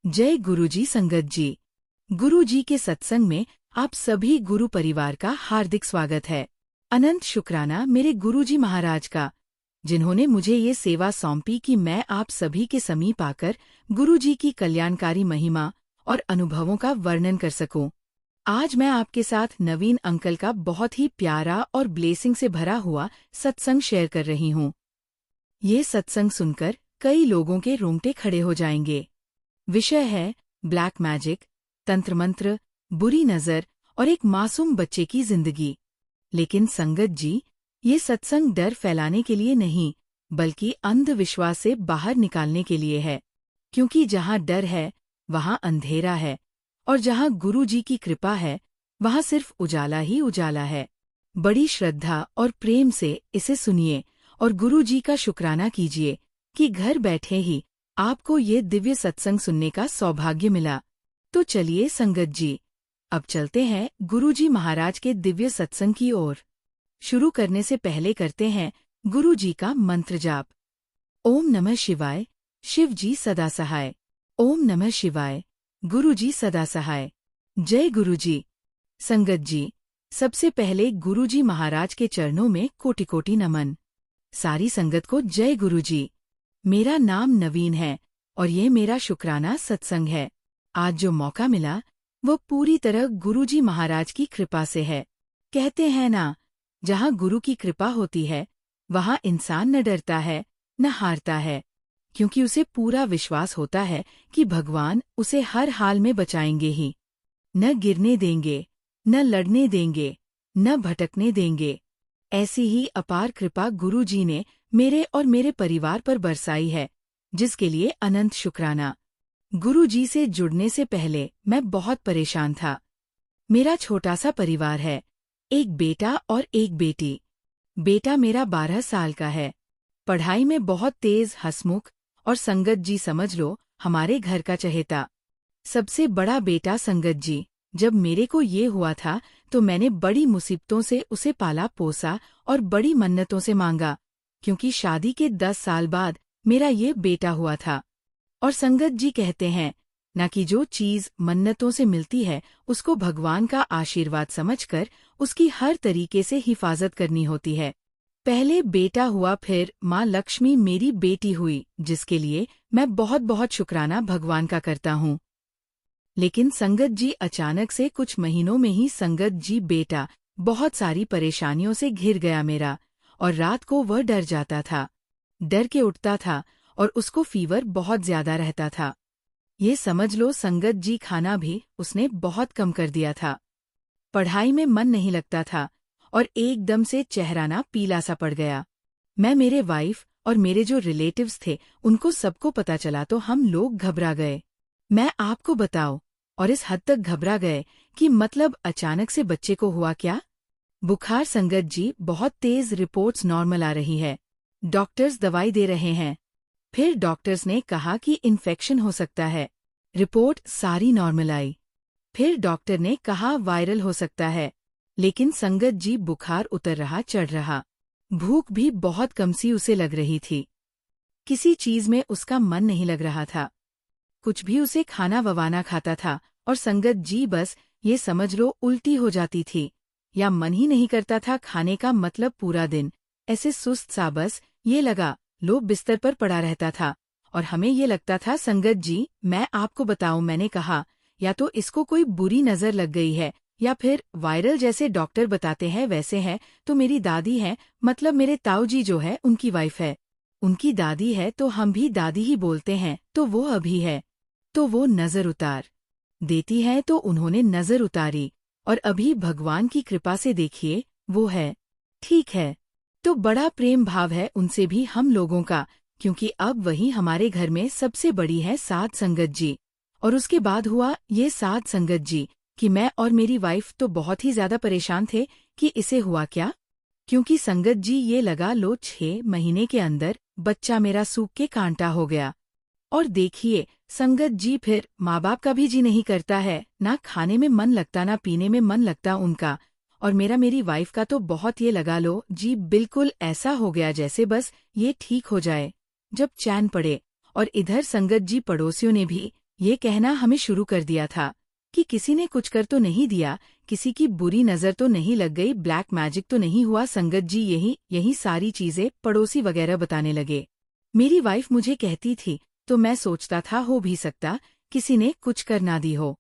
जय गुरुजी संगत जी। गुरुजी के सत्संग में आप सभी गुरु परिवार का हार्दिक स्वागत है। अनंत शुक्राना मेरे गुरुजी महाराज का, जिन्होंने मुझे ये सेवा सौंपी कि मैं आप सभी के समीप आकर गुरुजी की कल्याणकारी महिमा और अनुभवों का वर्णन कर सकूं। आज मैं आपके साथ नवीन अंकल का बहुत ही प्यारा और ब्लेसिंग से भरा हुआ सत्संग शेयर कर रही हूँ। ये सत्संग सुनकर कई लोगों के रोंगटे खड़े हो जाएंगे। विषय है ब्लैक मैजिक, तंत्र मंत्र, बुरी नजर और एक मासूम बच्चे की जिंदगी। लेकिन संगत जी, ये सत्संग डर फैलाने के लिए नहीं, बल्कि अंधविश्वास से बाहर निकालने के लिए है। क्योंकि जहाँ डर है वहाँ अंधेरा है, और जहाँ गुरु जी की कृपा है वहाँ सिर्फ उजाला ही उजाला है। बड़ी श्रद्धा और प्रेम से इसे सुनिए और गुरु जी का शुक्राना कीजिए कि घर बैठे ही आपको ये दिव्य सत्संग सुनने का सौभाग्य मिला। तो चलिए संगत जी, अब चलते हैं गुरु जी महाराज के दिव्य सत्संग की ओर। शुरू करने से पहले करते हैं गुरु जी का मंत्र जाप। ओम नमः शिवाय, शिव जी सदा सहाय। ओम नमः शिवाय, गुरु जी सदा सहाय। जय गुरु जी। संगत जी, सबसे पहले गुरु जी महाराज के चरणों में कोटि कोटि नमन। सारी संगत को जय गुरु जी। मेरा नाम नवीन है और ये मेरा शुक्राना सत्संग है। आज जो मौका मिला वो पूरी तरह गुरु जी महाराज की कृपा से है। कहते हैं ना, जहाँ गुरु की कृपा होती है वहाँ इंसान न डरता है न हारता है, क्योंकि उसे पूरा विश्वास होता है कि भगवान उसे हर हाल में बचाएंगे ही। न गिरने देंगे, न लड़ने देंगे, न भटकने देंगे। ऐसी ही अपार कृपा गुरु जी ने मेरे और मेरे परिवार पर बरसाई है, जिसके लिए अनंत शुक्राना। गुरु जी से जुड़ने से पहले मैं बहुत परेशान था। मेरा छोटा सा परिवार है, एक बेटा और एक बेटी। बेटा मेरा 12 साल का है, पढ़ाई में बहुत तेज, हंसमुख और संगत जी समझ लो हमारे घर का चहेता। सबसे बड़ा बेटा संगत जी, जब मेरे को ये हुआ था तो मैंने बड़ी मुसीबतों से उसे पाला पोसा और बड़ी मन्नतों से मांगा, क्योंकि शादी के 10 साल बाद मेरा ये बेटा हुआ था। और संगत जी कहते हैं ना कि जो चीज मन्नतों से मिलती है उसको भगवान का आशीर्वाद समझकर उसकी हर तरीके से हिफाजत करनी होती है। पहले बेटा हुआ, फिर माँ लक्ष्मी मेरी बेटी हुई, जिसके लिए मैं बहुत बहुत शुक्राना भगवान का करता हूँ। लेकिन संगत जी, अचानक से कुछ महीनों में ही संगत जी बेटा बहुत सारी परेशानियों से घिर गया मेरा, और रात को वह डर जाता था, डर के उठता था और उसको फीवर बहुत ज्यादा रहता था। ये समझ लो संगत जी, खाना भी उसने बहुत कम कर दिया था। पढ़ाई में मन नहीं लगता था और एकदम से चेहरा ना पीला सा पड़ गया। मैं, मेरे वाइफ और मेरे जो रिलेटिव्स थे उनको सबको पता चला तो हम लोग घबरा गए। मैं आपको बताऊं, और इस हद तक घबरा गए कि मतलब अचानक से बच्चे को हुआ क्या? बुखार संगत जी, बहुत तेज, रिपोर्ट्स नॉर्मल आ रही है। डॉक्टर्स दवाई दे रहे हैं, फिर डॉक्टर्स ने कहा कि इन्फेक्शन हो सकता है। रिपोर्ट सारी नॉर्मल आई। फिर डॉक्टर ने कहा वायरल हो सकता है। लेकिन संगत जी, बुखार उतर रहा, चढ़ रहा। भूख भी बहुत कम सी उसे लग रही थी। किसी चीज में उसका मन नहीं लग रहा था। कुछ भी उसे खाना ववाना खाता था और संगत जी, बस ये समझ लो उल्टी हो जाती थी, या मन ही नहीं करता था खाने का, मतलब पूरा दिन ऐसे सुस्त सा बस ये लगा लो बिस्तर पर पड़ा रहता था। और हमें ये लगता था संगत जी, मैं आपको बताऊं, मैंने कहा या तो इसको कोई बुरी नजर लग गई है या फिर वायरल जैसे डॉक्टर बताते हैं वैसे है। तो मेरी दादी है, मतलब मेरे ताऊ जी जो है उनकी वाइफ है, उनकी दादी है, तो हम भी दादी ही बोलते हैं। तो वो अभी है तो वो नजर उतार देती है, तो उन्होंने नजर उतारी और अभी भगवान की कृपा से देखिए वो है, ठीक है। तो बड़ा प्रेम भाव है उनसे भी हम लोगों का, क्योंकि अब वही हमारे घर में सबसे बड़ी है साध संगत जी। और उसके बाद हुआ ये साध संगत जी कि मैं और मेरी वाइफ तो बहुत ही ज्यादा परेशान थे कि इसे हुआ क्या, क्योंकि संगत जी, ये लगा लो 6 महीने के अंदर बच्चा मेरा सूख के कांटा हो गया। और देखिए संगत जी, फिर माँ बाप का भी जी नहीं करता है, ना खाने में मन लगता ना पीने में मन लगता उनका। और मेरी वाइफ का तो बहुत, ये लगा लो जी, बिल्कुल ऐसा हो गया जैसे बस ये ठीक हो जाए, जब चैन पड़े। और इधर संगत जी, पड़ोसियों ने भी ये कहना हमें शुरू कर दिया था कि किसी ने कुछ कर तो नहीं दिया, किसी की बुरी नज़र तो नहीं लग गई, ब्लैक मैजिक तो नहीं हुआ। संगत जी यही सारी चीज़ें पड़ोसी वगैरह बताने लगे। मेरी वाइफ मुझे कहती थी तो मैं सोचता था हो भी सकता किसी ने कुछ कर ना दी हो।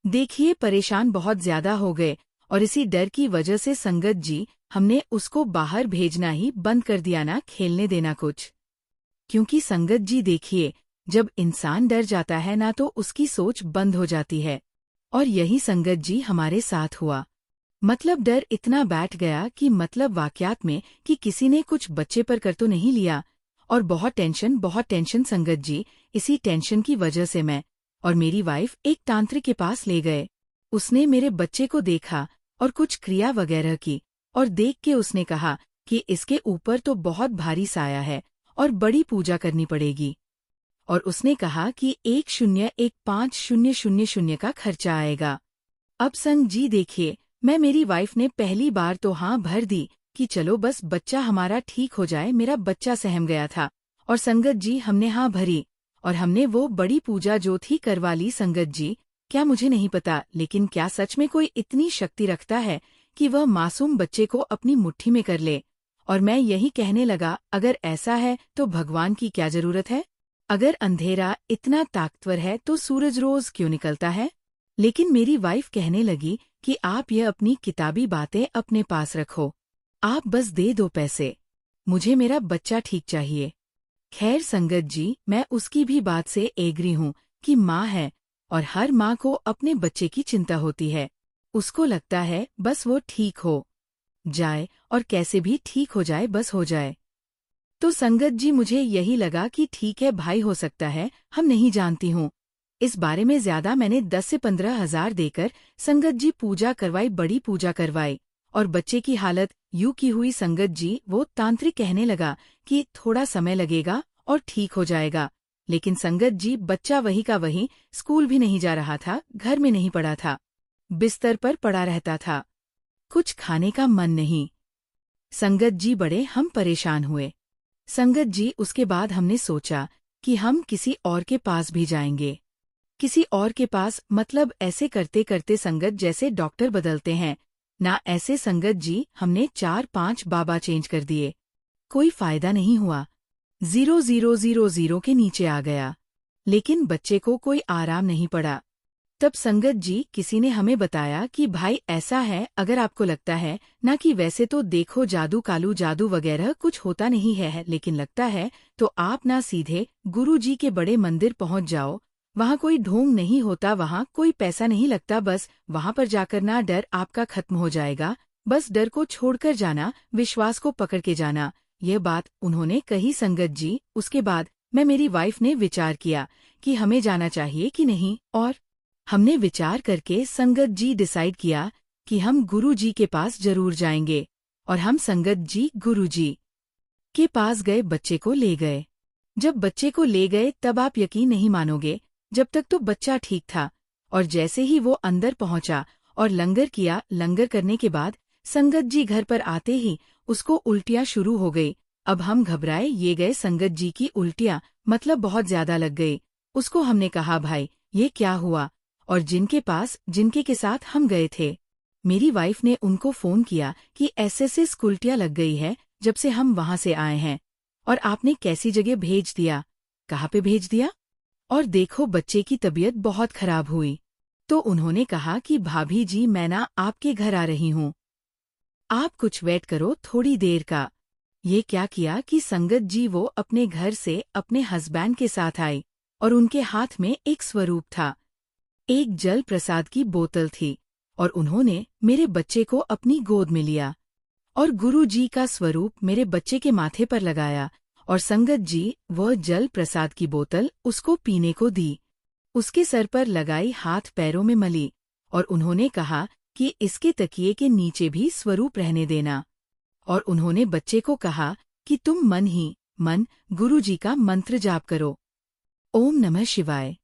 देखिए परेशान बहुत ज्यादा हो गए और इसी डर की वजह से संगत जी हमने उसको बाहर भेजना ही बंद कर दिया, ना खेलने देना कुछ। क्योंकि संगत जी देखिए, जब इंसान डर जाता है ना तो उसकी सोच बंद हो जाती है, और यही संगत जी हमारे साथ हुआ। मतलब डर इतना बैठ गया कि मतलब वाकयात में कि किसी ने कुछ बच्चे पर कर तो नहीं लिया, और बहुत टेंशन संगत जी। इसी टेंशन की वजह से मैं और मेरी वाइफ एक तांत्रिक के पास ले गए। उसने मेरे बच्चे को देखा और कुछ क्रिया वगैरह की, और देख के उसने कहा कि इसके ऊपर तो बहुत भारी साया है और बड़ी पूजा करनी पड़ेगी। और उसने कहा कि 101500 का खर्चा आएगा। अब संग जी देखिए, मैं मेरी वाइफ ने पहली बार तो हाँ भर दी कि चलो बस बच्चा हमारा ठीक हो जाए। मेरा बच्चा सहम गया था और संगत जी हमने हाँ भरी और हमने वो बड़ी पूजा जो थी करवा ली। संगत जी, क्या मुझे नहीं पता, लेकिन क्या सच में कोई इतनी शक्ति रखता है कि वह मासूम बच्चे को अपनी मुट्ठी में कर ले? और मैं यही कहने लगा, अगर ऐसा है तो भगवान की क्या जरूरत है? अगर अंधेरा इतना ताकतवर है तो सूरज रोज क्यों निकलता है? लेकिन मेरी वाइफ कहने लगी कि आप ये अपनी किताबी बातें अपने पास रखो, आप बस दे दो पैसे, मुझे मेरा बच्चा ठीक चाहिए। खैर संगत जी, मैं उसकी भी बात से एग्री हूँ कि माँ है और हर माँ को अपने बच्चे की चिंता होती है। उसको लगता है बस वो ठीक हो जाए और कैसे भी ठीक हो जाए, बस हो जाए। तो संगत जी मुझे यही लगा कि ठीक है भाई, हो सकता है, हम नहीं जानती हूँ इस बारे में ज्यादा। मैंने 10 से 15 हजार देकर संगत जी पूजा करवाई, बड़ी पूजा करवाई, और बच्चे की हालत यूं की हुई संगत जी। वो तांत्रिक कहने लगा कि थोड़ा समय लगेगा और ठीक हो जाएगा। लेकिन संगत जी बच्चा वही का वही, स्कूल भी नहीं जा रहा था, घर में नहीं पड़ा था, बिस्तर पर पड़ा रहता था, कुछ खाने का मन नहीं। संगत जी बड़े हम परेशान हुए। संगत जी उसके बाद हमने सोचा कि हम किसी और के पास भी जाएंगे। किसी और के पास मतलब ऐसे करते करते संगत जैसे डॉक्टर बदलते हैं ना, ऐसे संगत जी हमने 4-5 बाबा चेंज कर दिए, कोई फायदा नहीं हुआ। 0,000 के नीचे आ गया, लेकिन बच्चे को कोई आराम नहीं पड़ा। तब संगत जी किसी ने हमें बताया कि भाई ऐसा है, अगर आपको लगता है ना कि वैसे तो देखो जादू कालू जादू वगैरह कुछ होता नहीं है, लेकिन लगता है तो आप ना सीधे गुरु जी के बड़े मंदिर पहुंच जाओ। वहाँ कोई ढोंग नहीं होता, वहाँ कोई पैसा नहीं लगता, बस वहाँ पर जाकर ना डर आपका खत्म हो जाएगा। बस डर को छोड़कर जाना, विश्वास को पकड़ के जाना। यह बात उन्होंने कही संगत जी। उसके बाद मैं मेरी वाइफ ने विचार किया कि हमें जाना चाहिए कि नहीं, और हमने विचार करके संगत जी डिसाइड किया कि हम गुरु जी के पास जरूर जाएंगे। और हम संगत जी गुरु जी के पास गए, बच्चे को ले गए। जब बच्चे को ले गए तब आप यकीन नहीं मानोगे, जब तक तो बच्चा ठीक था, और जैसे ही वो अंदर पहुंचा और लंगर किया, लंगर करने के बाद संगत जी घर पर आते ही उसको उल्टियां शुरू हो गई। अब हम घबराए ये गए, संगत जी की उल्टियां मतलब बहुत ज्यादा लग गई। उसको हमने कहा भाई ये क्या हुआ, और जिनके के साथ हम गए थे, मेरी वाइफ ने उनको फोन किया कि ऐसे उल्टियां लग गई है जब से हम वहां से आए हैं, और आपने कैसी जगह भेज दिया, कहाँ पे भेज दिया? और देखो बच्चे की तबीयत बहुत खराब हुई। तो उन्होंने कहा कि भाभी जी मैं ना आपके घर आ रही हूँ, आप कुछ वेट करो थोड़ी देर का। ये क्या किया कि संगत जी वो अपने घर से अपने हस्बैंड के साथ आई, और उनके हाथ में एक स्वरूप था, एक जल प्रसाद की बोतल थी, और उन्होंने मेरे बच्चे को अपनी गोद में लिया और गुरु जी का स्वरूप मेरे बच्चे के माथे पर लगाया, और संगत जी वह जल प्रसाद की बोतल उसको पीने को दी, उसके सर पर लगाई, हाथ पैरों में मली, और उन्होंने कहा कि इसके तकिए के नीचे भी स्वरूप रहने देना। और उन्होंने बच्चे को कहा कि तुम मन ही मन गुरु जी का मंत्र जाप करो, ओम नमः शिवाय,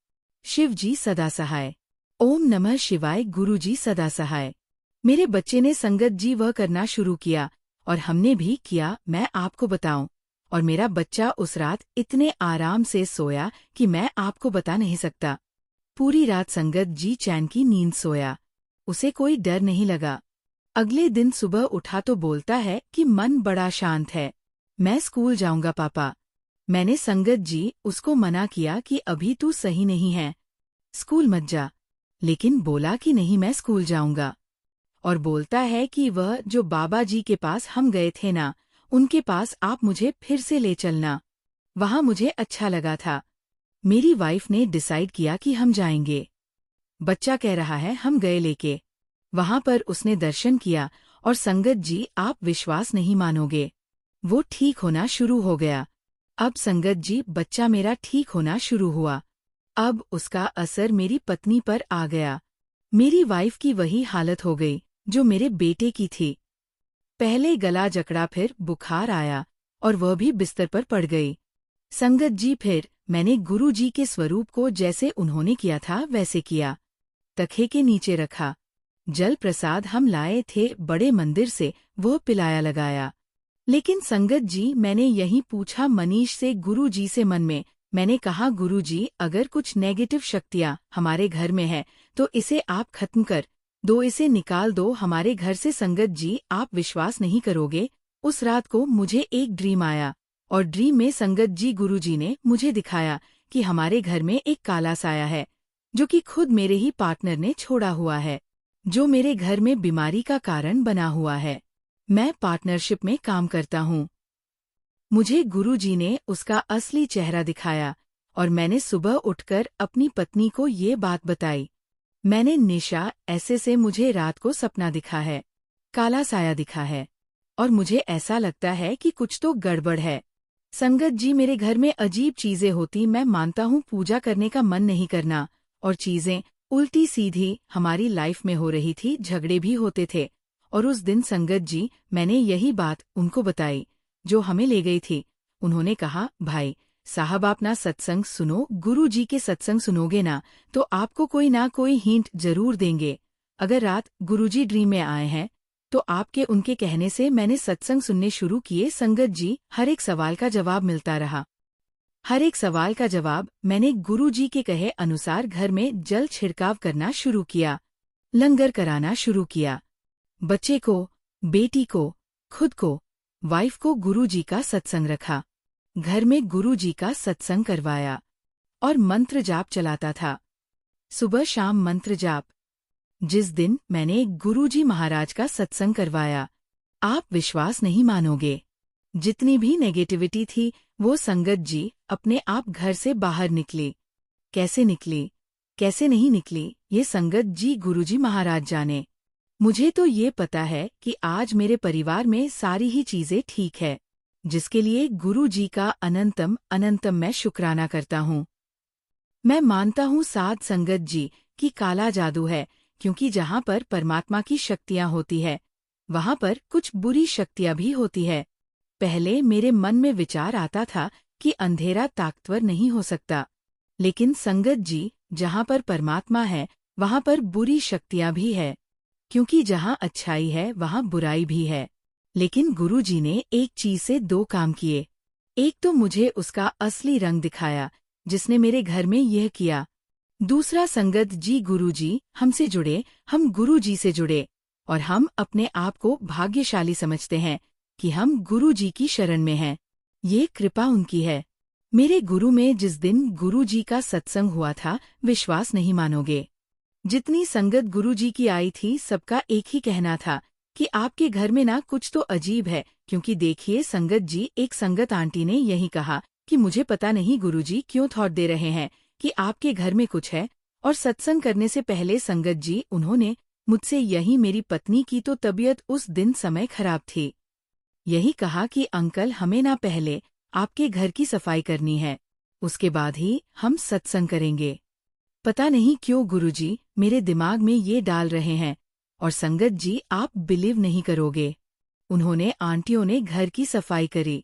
शिव जी सदा सहाय, ओम नमः शिवाय, गुरु जी सदा सहाय। मेरे बच्चे ने संगत जी वह करना शुरू किया, और हमने भी किया। मैं आपको बताऊं, और मेरा बच्चा उस रात इतने आराम से सोया कि मैं आपको बता नहीं सकता। पूरी रात संगत जी चैन की नींद सोया। उसे कोई डर नहीं लगा। अगले दिन सुबह उठा तो बोलता है कि मन बड़ा शांत है। मैं स्कूल जाऊंगा पापा। मैंने संगत जी उसको मना किया कि अभी तू सही नहीं है, स्कूल मत जा। लेकिन बोला कि नहीं, मैं स्कूल जाऊंगा। और बोलता है कि वह जो बाबा जी के पास हम गए थे ना, उनके पास आप मुझे फिर से ले चलना। वहां मुझे अच्छा लगा था। मेरी वाइफ ने डिसाइड किया कि हम जाएंगे। बच्चा कह रहा है हम गए लेके। वहां पर उसने दर्शन किया और संगत जी आप विश्वास नहीं मानोगे, वो ठीक होना शुरू हो गया। अब संगत जी बच्चा मेरा ठीक होना शुरू हुआ। अब उसका असर मेरी पत्नी पर आ गया। मेरी वाइफ की वही हालत हो गई जो मेरे बेटे की थी। पहले गला जकड़ा, फिर बुखार आया और वह भी बिस्तर पर पड़ गई। संगत जी फिर मैंने गुरु जी के स्वरूप को जैसे उन्होंने किया था वैसे किया। तखे के नीचे रखा। जल प्रसाद हम लाए थे बड़े मंदिर से, वो पिलाया लगाया। लेकिन संगत जी मैंने यही पूछा मनीष से, गुरु जी से मन में। मैंने कहा गुरु जी अगर कुछ नेगेटिव शक्तियाँ हमारे घर में है तो इसे आप खत्म कर दो, इसे निकाल दो हमारे घर से। संगत जी आप विश्वास नहीं करोगे, उस रात को मुझे एक ड्रीम आया और ड्रीम में संगत जी गुरु जी ने मुझे दिखाया कि हमारे घर में एक काला साया है जो कि खुद मेरे ही पार्टनर ने छोड़ा हुआ है, जो मेरे घर में बीमारी का कारण बना हुआ है। मैं पार्टनरशिप में काम करता हूँ। मुझे गुरुजी ने उसका असली चेहरा दिखाया और मैंने सुबह उठकर अपनी पत्नी को ये बात बताई। मैंने निशा, ऐसे से मुझे रात को सपना दिखा है, काला साया दिखा है और मुझे ऐसा लगता है कि कुछ तो गड़बड़ है। संगत जी मेरे घर में अजीब चीजें होती, मैं मानता हूँ पूजा करने का मन नहीं करना और चीजें उल्टी सीधी हमारी लाइफ में हो रही थी, झगड़े भी होते थे। और उस दिन संगत जी मैंने यही बात उनको बताई जो हमें ले गई थी। उन्होंने कहा भाई साहब आप ना सत्संग सुनो, गुरु जी के सत्संग सुनोगे ना तो आपको कोई ना कोई हिंट जरूर देंगे। अगर रात गुरुजी ड्रीम में आए हैं तो आपके उनके कहने से मैंने सत्संग सुनने शुरू किए। संगत जी हर एक सवाल का जवाब मिलता रहा। हर एक सवाल का जवाब मैंने गुरु जी के कहे अनुसार घर में जल छिड़काव करना शुरू किया, लंगर कराना शुरू किया। बच्चे को, बेटी को, खुद को, वाइफ को गुरु जी का सत्संग रखा। घर में गुरु जी का सत्संग करवाया और मंत्र जाप चलाता था, सुबह शाम मंत्र जाप। जिस दिन मैंने गुरु जी महाराज का सत्संग करवाया, आप विश्वास नहीं मानोगे, जितनी भी नेगेटिविटी थी वो संगत जी अपने आप घर से बाहर निकली। कैसे निकली, कैसे नहीं निकली, ये संगत जी गुरुजी महाराज जाने। मुझे तो ये पता है कि आज मेरे परिवार में सारी ही चीजें ठीक है, जिसके लिए गुरु जी का अनंतम अनंतम मैं शुक्राना करता हूँ। मैं मानता हूँ साध संगत जी कि काला जादू है, क्योंकि जहाँ पर परमात्मा की शक्तियाँ होती है वहाँ पर कुछ बुरी शक्तियाँ भी होती है। पहले मेरे मन में विचार आता था कि अंधेरा ताकतवर नहीं हो सकता, लेकिन संगत जी जहाँ पर परमात्मा है वहाँ पर बुरी शक्तियाँ भी है, क्योंकि जहाँ अच्छाई है वहाँ बुराई भी है। लेकिन गुरु जी ने एक चीज से दो काम किए। एक तो मुझे उसका असली रंग दिखाया जिसने मेरे घर में यह किया। दूसरा संगत जी गुरु जी हमसे जुड़े, हम गुरु जी से जुड़े और हम अपने आप को भाग्यशाली समझते हैं कि हम गुरु जी की शरण में हैं। ये कृपा उनकी है। मेरे गुरु में जिस दिन गुरु जी का सत्संग हुआ था, विश्वास नहीं मानोगे, जितनी संगत गुरु जी की आई थी सबका एक ही कहना था कि आपके घर में ना कुछ तो अजीब है। क्योंकि देखिए संगत जी, एक संगत आंटी ने यही कहा कि मुझे पता नहीं गुरुजी क्यों थॉट दे रहे हैं कि आपके घर में कुछ है। और सत्संग करने से पहले संगत जी उन्होंने मुझसे, यही मेरी पत्नी की तो तबीयत उस दिन समय खराब थी, यही कहा कि अंकल हमें ना पहले आपके घर की सफाई करनी है, उसके बाद ही हम सत्संग करेंगे। पता नहीं क्यों गुरुजी मेरे दिमाग में ये डाल रहे हैं। और संगत जी आप बिलीव नहीं करोगे, उन्होंने आंटियों ने घर की सफाई करी।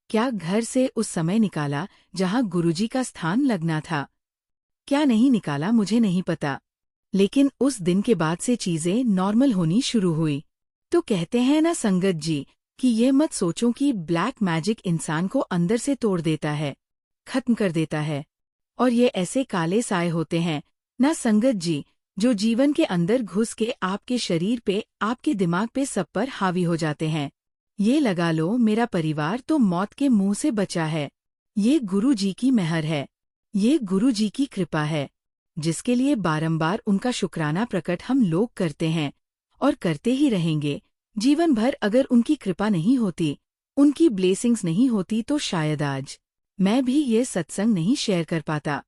क्या घर से उस समय निकाला जहां गुरुजी का स्थान लगना था, क्या नहीं निकाला मुझे नहीं पता, लेकिन उस दिन के बाद से चीजें नॉर्मल होनी शुरू हुई। तो कहते हैं ना संगत जी कि ये मत सोचो कि ब्लैक मैजिक इंसान को अंदर से तोड़ देता है, खत्म कर देता है। और ये ऐसे काले साए होते हैं ना संगत जी, जो जीवन के अंदर घुस के आपके शरीर पे, आपके दिमाग पे सब पर हावी हो जाते हैं। ये लगा लो मेरा परिवार तो मौत के मुंह से बचा है। ये गुरु जी की मेहर है, ये गुरु जी की कृपा है, जिसके लिए बारंबार उनका शुक्राना प्रकट हम लोग करते हैं और करते ही रहेंगे जीवन भर। अगर उनकी कृपा नहीं होती, उनकी ब्लेसिंग्स नहीं होती, तो शायद आज मैं भी ये सत्संग नहीं शेयर कर पाता।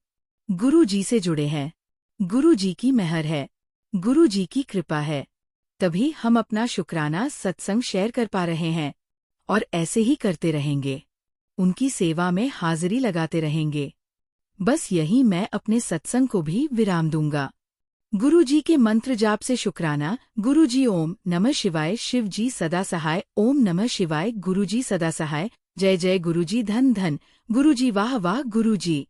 गुरु जी से जुड़े हैं, गुरु जी की मेहर है, गुरु जी की कृपा है, तभी हम अपना शुक्राना सत्संग शेयर कर पा रहे हैं और ऐसे ही करते रहेंगे, उनकी सेवा में हाजिरी लगाते रहेंगे। बस यही मैं अपने सत्संग को भी विराम दूंगा। गुरु जी के मंत्र जाप से शुक्राना। गुरु जी ओम नमः शिवाय। शिव जी सदा सहाय। ओम नमः शिवाय। गुरु जी सदा सहाय। जय जय गुरु जी। धन धन गुरु जी। वाह वाह गुरु जी।